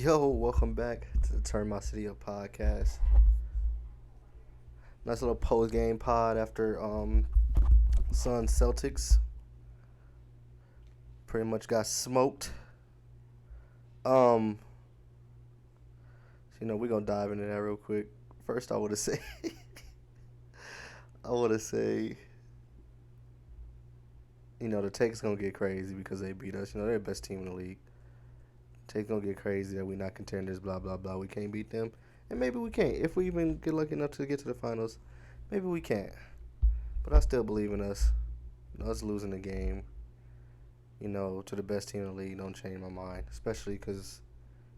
Yo, welcome back to the Turn My City Up podcast. Nice little post game pod after Suns Celtics pretty much got smoked. Um, we're gonna dive into that real quick. First, I want to say, I want to say, the take's gonna get crazy because they beat us. They're the best team in the league. Take's gonna get crazy that we're not contenders. Blah blah blah. We can't beat them, and maybe we can't. If we even get lucky enough to get to the finals, maybe we can't. But I still believe in us. Us losing the game, to the best team in the league don't change my mind. Especially because,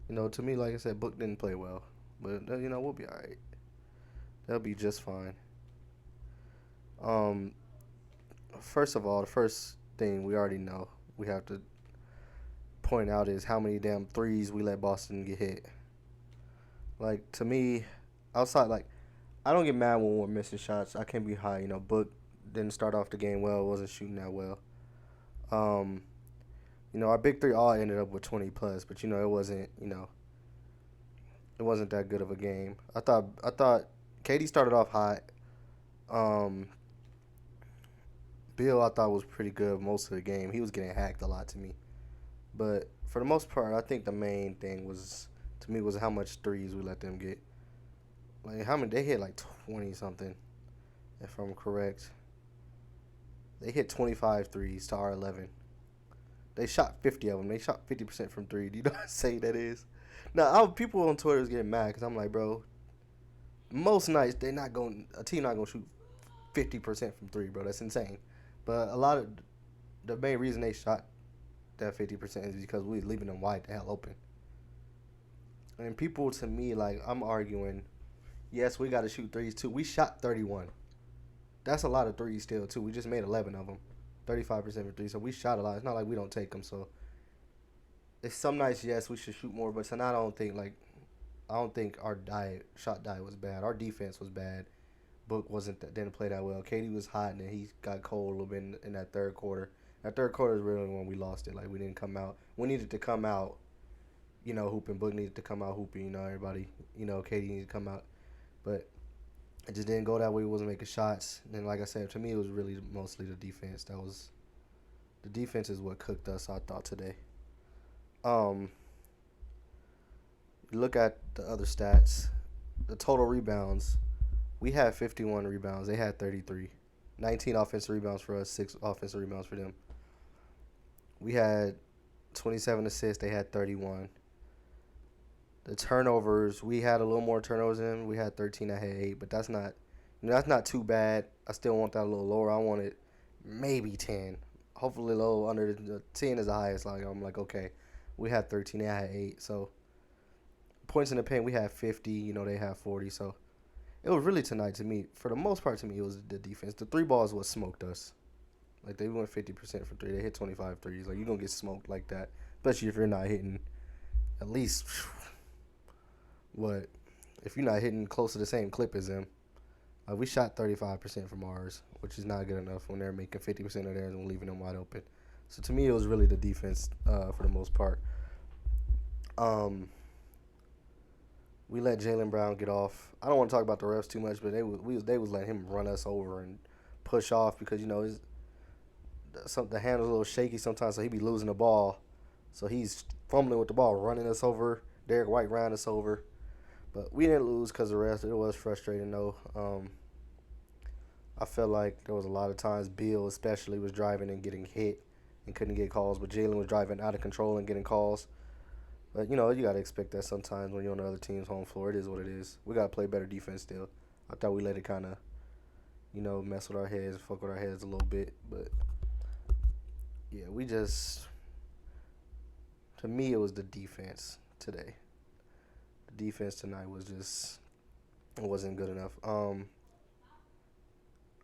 to me, like I said, Book didn't play well. But, we'll be all right. They'll be just fine. Um, First of all, the first thing we already know we have to point out is how many damn threes we let Boston get hit. Like, to me, outside, like, I don't get mad when we're missing shots. I can't be high. Book didn't start off the game well, wasn't shooting that well. Um, our big three all ended up with 20 plus, but it wasn't that good of a game. I thought Katie started off hot. Um, Bill I thought was pretty good most of the game. He was getting hacked a lot to me, but for the most part, I think the main thing was to me was how much threes we let them get. Like how many they hit like 20 something, if I'm correct. They hit 25 threes to our 11. They shot 50 of them. They shot 50% from three. Do you know how insane that is? Now, people on Twitter is getting mad because I'm like, bro, most nights a team not gonna shoot 50% from three, bro. That's insane. But a lot of the main reason they shot that 50% is because we was leaving them wide the hell open. And people to me like I'm arguing, yes, we got to shoot threes too. We shot 31. That's a lot of threes still too. We just made 11 of them, 35% for three. So we shot a lot. It's not like we don't take them. So it's some nights yes we should shoot more, but tonight I don't think our shot diet was bad. Our defense was bad. Book didn't play that well. Katie was hot and then he got cold a little bit in that third quarter. That third quarter is really when we lost it. Like we didn't come out. We needed to come out, hooping. Book needed to come out hooping. Everybody, Katie needed to come out, but it just didn't go that way. We wasn't making shots. And like I said, to me it was really mostly the defense. The defense is what cooked us. I thought today. Um, Look at the other stats. The total rebounds. We had 51 rebounds. They had 33. 19 offensive rebounds for us, 6 offensive rebounds for them. We had 27 assists. They had 31. The turnovers, we had a little more turnovers than them. We had 13. I had 8, but that's not too bad. I still want that a little lower. I wanted maybe 10. Hopefully a little under the 10 is the highest. Like I'm like, okay, we had 13. They had 8. So points in the paint, we had 50. They had 40. So it was really tonight to me. For the most part, to me, it was the defense. The three balls what smoked us. Like they went 50% from three. They hit 25 threes. Like you're gonna get smoked like that, especially if you're not hitting at least what if you're not hitting close to the same clip as them. We shot 35% from ours, which is not good enough when they're making 50% of theirs and leaving them wide open. So to me, it was really the defense for the most part. Um, we let Jaylen Brown get off. I don't want to talk about the refs too much, but they was letting him run us over and push off because the hand was a little shaky sometimes, so he be losing the ball. So he's fumbling with the ball, running us over. Derek White ran us over, but we didn't lose because of the refs. It was frustrating though. I felt like there was a lot of times Bill especially was driving and getting hit and couldn't get calls, but Jaylen was driving out of control and getting calls. But you gotta expect that sometimes when you're on the other team's home floor. It is what it is. We gotta play better defense still. I thought we let it kind of, mess with our heads, fuck with our heads a little bit. But yeah, to me, it was the defense today. The defense tonight it wasn't good enough.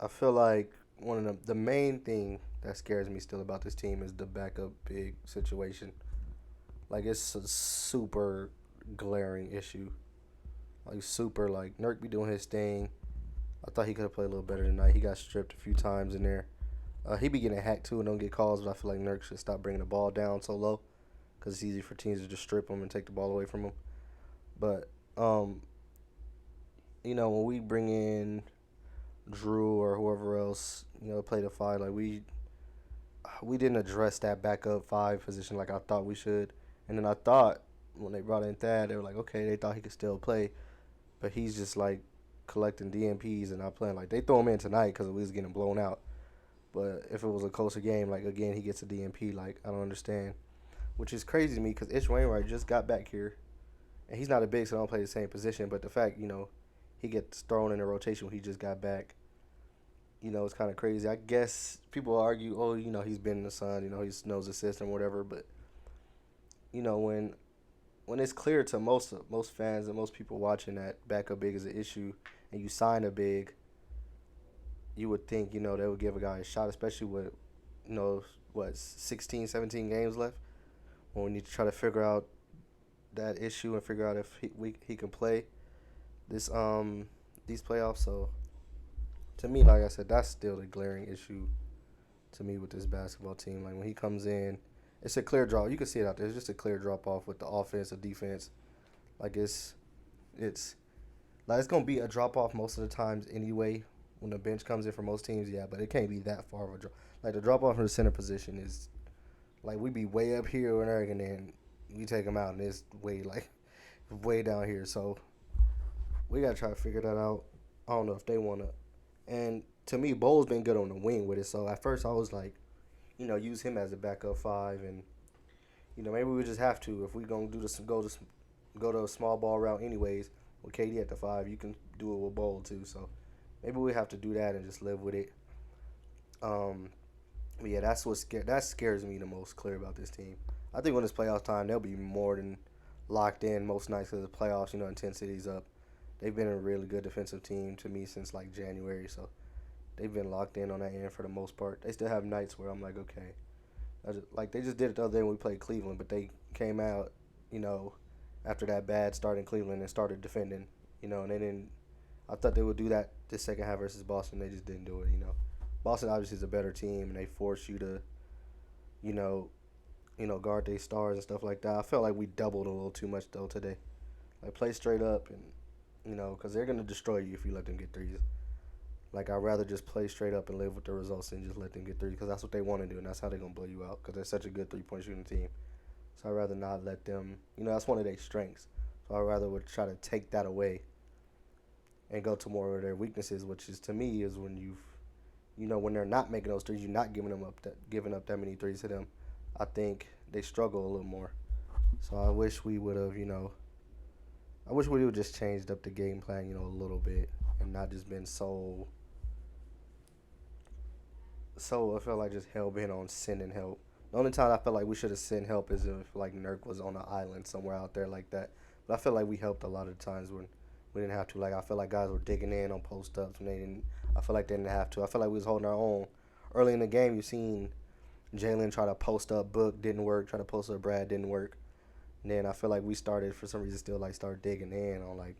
I feel like one of the main thing that scares me still about this team is the backup big situation. Like it's a super glaring issue. Like super like Nurk be doing his thing. I thought he could have played a little better tonight. He got stripped a few times in there. He be getting hacked too and don't get calls, but I feel like Nurk should stop bringing the ball down so low. because it's easy for teams to just strip him and take the ball away from him. But um, when we bring in Drew or whoever else, play the five, like we didn't address that backup five position like I thought we should. And then I thought when they brought in Thad, they were like, okay, they thought he could still play, but he's just like collecting DMPs and not playing. Like they throw him in tonight because we was getting blown out. But if it was a closer game, like again, he gets a DMP. Like I don't understand, which is crazy to me because Ish Wainwright just got back here, and he's not a big, so I don't play the same position. But the fact, he gets thrown in a rotation when he just got back, it's kind of crazy. I guess people argue, oh, he's been in the sun, he knows the system, whatever. But when it's clear to most fans and most people watching that backup big is an issue, and you sign a big, you would think they would give a guy a shot, especially with what 16, 17 games left. When we need to try to figure out that issue and figure out if he can play this these playoffs. So to me, like I said, that's still the glaring issue to me with this basketball team. Like when he comes in, it's a clear drop. You can see it out there. It's just a clear drop off with the offense or defense. Like it's like it's gonna be a drop off most of the times anyway. When the bench comes in for most teams, yeah, but it can't be that far of a drop. Like the drop off from the center position is like we be way up here and everything, and then we take them out, and it's way down here. So we gotta try to figure that out. I don't know if they wanna. And to me, Bowles been good on the wing with it. So at first I was like, use him as a backup five, and maybe we just have to if we gonna do this go to a small ball route anyways. With KD at the five, you can do it with Bowl too. So maybe we have to do that and just live with it. Um, but yeah, that scares me the most clear about this team. I think when it's playoff time, they'll be more than locked in most nights because the playoffs, intensity's up. They've been a really good defensive team to me since like January, so they've been locked in on that end for the most part. They still have nights where I'm like, okay, like they just did it the other day when we played Cleveland, but they came out, you know, after that bad start in Cleveland and started defending, and they didn't. I thought they would do that this second half versus Boston. They just didn't do it. Boston obviously is a better team, and they force you to, you know, guard their stars and stuff like that. I felt like we doubled a little too much though today. Like play straight up and because they're gonna destroy you if you let them get threes. Like I'd rather just play straight up and live with the results than just let them get threes because that's what they want to do and that's how they're gonna blow you out because they're such a good 3-point shooting team. So I'd rather not let them. That's one of their strengths. So I'd rather would try to take that away and go to more of their weaknesses, which is to me is when when they're not making those threes, you're not giving up that many threes to them. I think they struggle a little more. So I wish we would have, I wish we would have just changed up the game plan, a little bit and not just been so I felt like just hell bent on sending help. The only time I felt like we should have sent help is if like Nurk was on an island somewhere out there like that. But I feel like we helped a lot of times when we didn't have to. Like I feel like guys were digging in on post ups when they didn't. I feel like they didn't have to. I feel like we was holding our own. Early in the game, you seen Jalen try to post up Book didn't work. Try to post up Brad didn't work. And then I feel like we started for some reason still like start digging in on like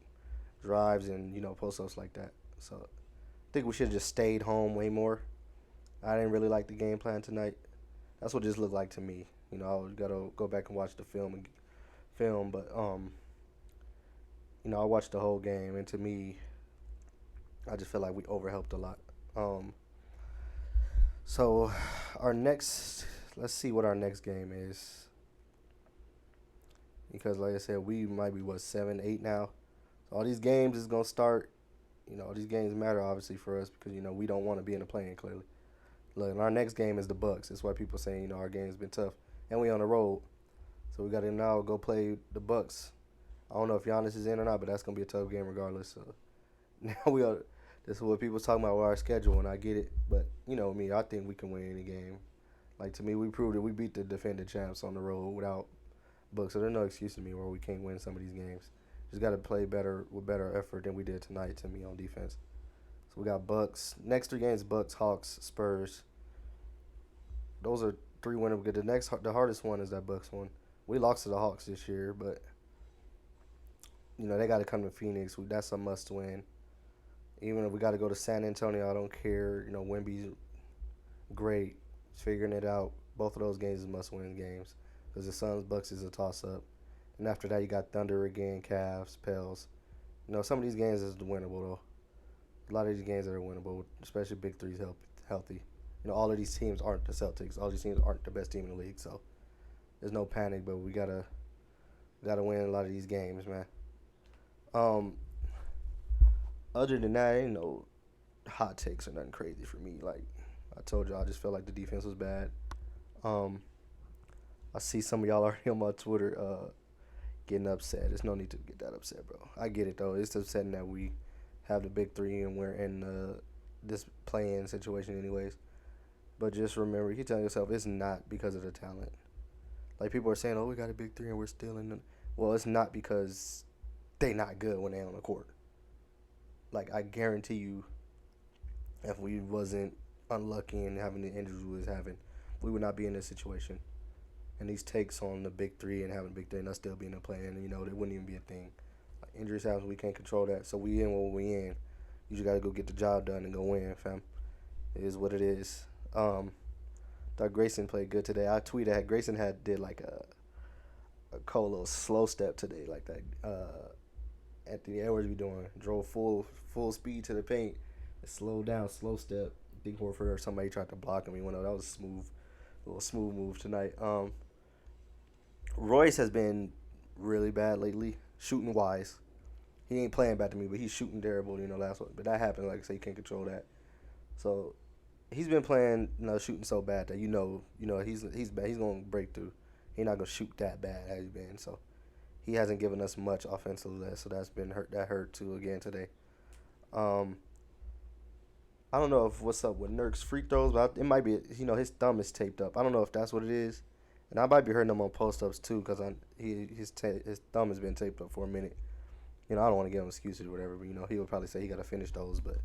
drives and post ups like that. So I think we should have just stayed home way more. I didn't really like the game plan tonight. That's what it just looked like to me. I gotta go back and watch the film, but I watched the whole game, and to me, I just feel like we overhelped a lot. Um, so our next, let's see what our next game is, because like I said, we might be 7, 8 now. So all these games is gonna start. These games matter obviously for us because we don't want to be in the play-in clearly. Look, our next game is the Bucks. That's why people say our game's been tough, and we on the road, so we got to now go play the Bucks. I don't know if Giannis is in or not, but that's gonna be a tough game regardless. So now we are. This is what people's talking about with our schedule, and I get it. But me, I think we can win any game. Like to me, we proved it. We beat the defending champs on the road without Bucks, so there's no excuse to me where we can't win some of these games. Just got to play better with better effort than we did tonight. To me, on defense. So we got Bucks. Next 3 games: Bucks, Hawks, Spurs. Those are 3 winnable. The hardest one is that Bucks one. We lost to the Hawks this year, but they got to come to Phoenix. That's a must win. Even if we got to go to San Antonio, I don't care. Wemby's great, figuring it out. Both of those games is must win games because the Suns Bucks is a toss up, and after that you got Thunder again, Cavs, Pels. Some of these games is winnable though. A lot of these games are winnable, especially Big Three's healthy. All of these teams aren't the Celtics. All these teams aren't the best team in the league, so there's no panic. But we gotta win a lot of these games, man. Um, Other than that, ain't no hot takes or nothing crazy for me. Like I told you, I just felt like the defense was bad. Um, I see some of y'all already on my Twitter getting upset. There's no need to get that upset, bro. I get it though. It's upsetting that we have the big three and we're in this play-in situation, anyways. But just remember, you tell yourself it's not because of the talent. Like people are saying, "Oh, we got a big three and we're still in." Well, it's not because they not good when they on the court. Like I guarantee you, if we wasn't unlucky and having the injuries we was having, we would not be in this situation. And these takes on the big three and having a big three and us still being in play, and it wouldn't even be a thing. Like, injuries happen, we can't control that. So we in what we in. You just gotta go get the job done and go win, fam. It is what it is. Thought Grayson played good today. I tweeted Grayson did like a cold little slow step today, like that. Anthony Edwards be doing. Drove full speed to the paint, slowed down, slow step. I think Horford or somebody tried to block him. He went up. That was a little smooth move tonight. Royce has been really bad lately, shooting wise. He ain't playing bad to me, but he's shooting terrible. Last one. But that happened. Like I say, you can't control that. So he's been playing, shooting so bad that he's bad. He's gonna break through. He's not gonna shoot that bad as he's been. So he hasn't given us much offensively. So that's been hurt. That hurt too again today. I don't know if what's up with Nurk's free throws, but it might be his thumb is taped up. I don't know if that's what it is, and I might be hurting him on post ups too because his thumb has been taped up for a minute. I don't want to give him excuses or whatever, but he would probably say he got to finish those, but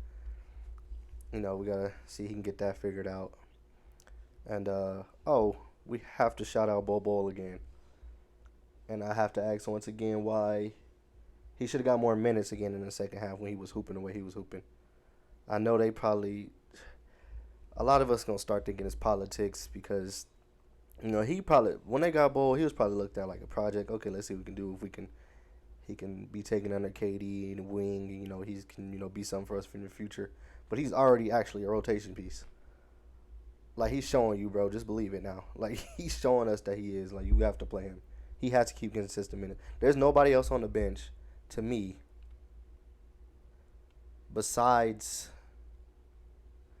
we gotta see he can get that figured out. And we have to shout out Bol again, and I have to ask once again why he should have got more minutes again in the second half when he was hooping the way he was hooping. I know a lot of us gonna start thinking it's politics because, he probably, when they got Bol, he was probably looked at like a project. Okay, let's see what we can do. If he can be taken under KD in the wing, he can, be something for us in the future. But he's already actually a rotation piece. Like, he's showing you, bro, just believe it now. Like, he's showing us that he is. Like, you have to play him. He has to keep consistent minutes. There's nobody else on the bench, to me, besides,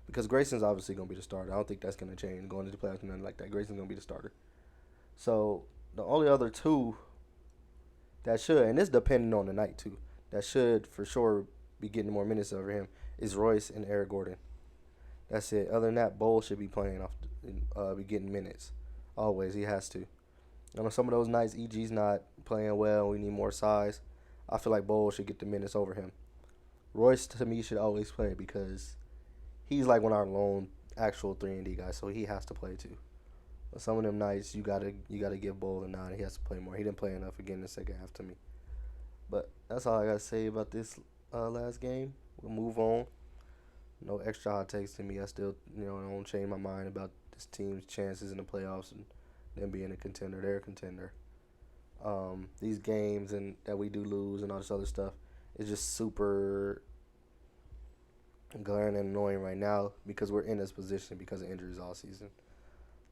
because Grayson's obviously going to be the starter. I don't think that's going to change going into the playoffs and nothing like that. Grayson's going to be the starter. So the only other two that should, and this depending on the night too, that should for sure be getting more minutes over him is Royce and Eric Gordon. That's it. Other than that, Bol should be playing be getting minutes. Always, he has to. Some of those nights, EG's not playing well. We need more size. I feel like Bol should get the minutes over him. Royce, to me, should always play because he's like one of our lone actual 3-and-D guys, so he has to play too. But some of them nights, you gotta give Bol a nod. He has to play more. He didn't play enough again in the second half to me. But that's all I gotta say about this last game. We'll move on. No extra hot takes to me. I still, don't change my mind about this team's chances in the playoffs and them being a contender. They're a contender. These games and that we do lose and all this other stuff is just super glaring and annoying right now because we're in this position because of injuries all season.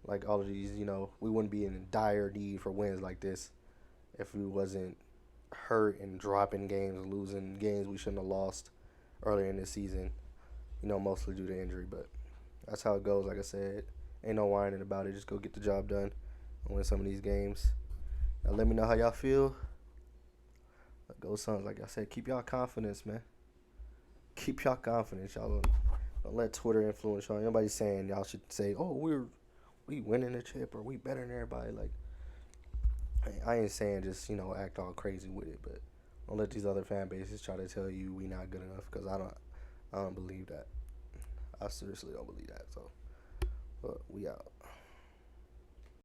Like all of these, we wouldn't be in dire need for wins like this if we wasn't hurt and dropping games, losing games we shouldn't have lost earlier in this season, mostly due to injury. But that's how it goes. Like I said, ain't no whining about it. Just go get the job done and win some of these games. Now let me know how y'all feel. Go Suns. Like I said, keep y'all confidence, man. Keep y'all confidence. Y'all don't let Twitter influence y'all. Nobody's saying y'all should say, oh, we winning the chip or we better than everybody. Like, I ain't saying just, act all crazy with it, but don't let these other fan bases try to tell you we not good enough because I don't believe that. I seriously don't believe that. So, but we out.